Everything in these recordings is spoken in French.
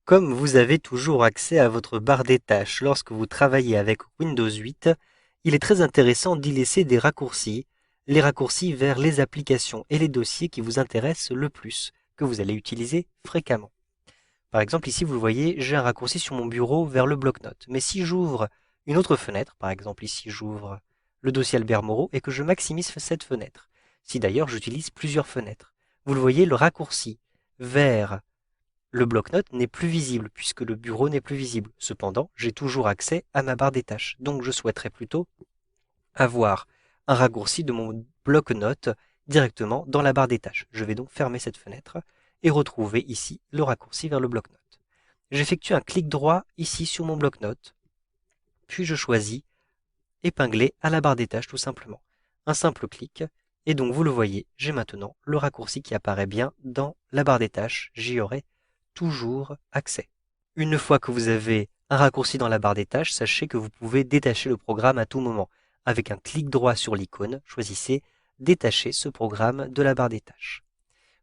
Comme vous avez toujours accès à votre barre des tâches lorsque vous travaillez avec Windows 8, il est très intéressant d'y laisser des raccourcis, les raccourcis vers les applications et les dossiers qui vous intéressent le plus, que vous allez utiliser fréquemment. Par exemple, ici, vous le voyez, j'ai un raccourci sur mon bureau vers le bloc-notes. Mais si j'ouvre une autre fenêtre, par exemple ici, j'ouvre le dossier Albert Moreau et que je maximise cette fenêtre, si d'ailleurs j'utilise plusieurs fenêtres, vous le voyez, le raccourci vers le bloc-notes n'est plus visible puisque le bureau n'est plus visible. Cependant, j'ai toujours accès à ma barre des tâches. Donc je souhaiterais plutôt avoir un raccourci de mon bloc-notes directement dans la barre des tâches. Je vais donc fermer cette fenêtre et retrouver ici le raccourci vers le bloc-notes. J'effectue un clic droit ici sur mon bloc-notes, puis je choisis épingler à la barre des tâches tout simplement. Un simple clic, et donc vous le voyez, j'ai maintenant le raccourci qui apparaît bien dans la barre des tâches, j'y aurai toujours accès. Une fois que vous avez un raccourci dans la barre des tâches, sachez que vous pouvez détacher le programme à tout moment. Avec un clic droit sur l'icône, choisissez détacher ce programme de la barre des tâches.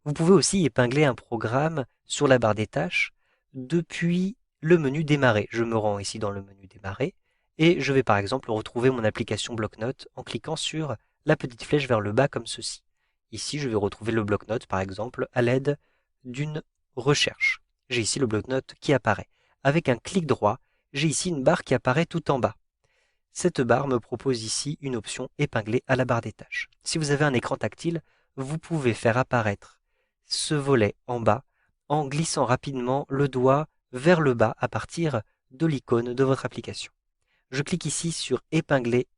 Vous pouvez aussi épingler un programme sur la barre des tâches depuis le menu démarrer. Je me rends ici dans le menu démarrer et je vais par exemple retrouver mon application bloc-notes en cliquant sur la petite flèche vers le bas comme ceci. Ici, je vais retrouver le bloc-notes par exemple à l'aide d'une recherche. J'ai ici le bloc-notes qui apparaît. Avec un clic droit, j'ai ici une barre qui apparaît tout en bas. Cette barre me propose ici une option épinglée à la barre des tâches. Si vous avez un écran tactile, vous pouvez faire apparaître ce volet en bas en glissant rapidement le doigt vers le bas à partir de l'icône de votre application. Je clique ici sur épingler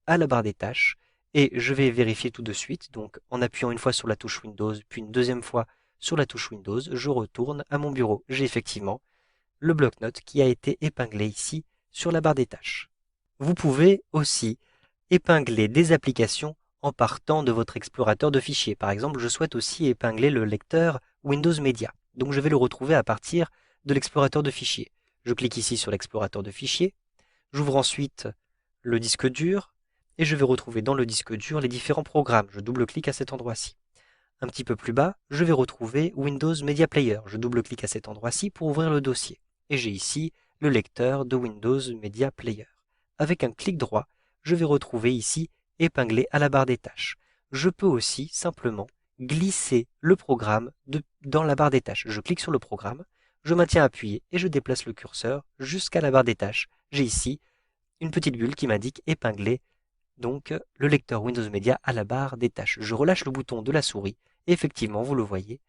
à la barre des tâches et je vais vérifier tout de suite. Donc en appuyant une fois sur la touche Windows, puis une deuxième fois sur la touche Windows, je retourne à mon bureau. J'ai effectivement le bloc-notes qui a été épinglé ici sur la barre des tâches. Vous pouvez aussi épingler des applications en partant de votre explorateur de fichiers. Par exemple, je souhaite aussi épingler le lecteur Windows Media. Donc je vais le retrouver à partir de l'explorateur de fichiers. Je clique ici sur l'explorateur de fichiers, j'ouvre ensuite le disque dur et je vais retrouver dans le disque dur les différents programmes. Je double-clique à cet endroit-ci. Un petit peu plus bas, je vais retrouver Windows Media Player. Je double-clique à cet endroit-ci pour ouvrir le dossier. Et j'ai ici le lecteur de Windows Media Player. Avec un clic droit, je vais retrouver ici épinglé à la barre des tâches. Je peux aussi simplement glisser le programme dans la barre des tâches. Je clique sur le programme, je maintiens appuyé et je déplace le curseur jusqu'à la barre des tâches. J'ai ici une petite bulle qui m'indique épingler donc le lecteur Windows Media à la barre des tâches. Je relâche le bouton de la souris et effectivement, vous le voyez,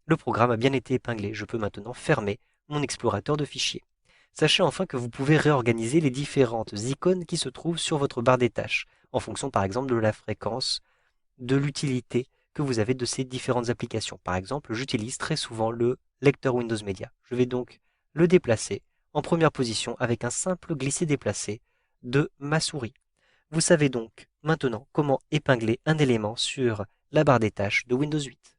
le programme a bien été épinglé. Je peux maintenant fermer mon explorateur de fichiers. Sachez enfin que vous pouvez réorganiser les différentes icônes qui se trouvent sur votre barre des tâches, en fonction par exemple de la fréquence, de l'utilité que vous avez de ces différentes applications. Par exemple, j'utilise très souvent le lecteur Windows Media. Je vais donc le déplacer en première position avec un simple glisser-déplacer de ma souris. Vous savez donc maintenant comment épingler un élément sur la barre des tâches de Windows 8.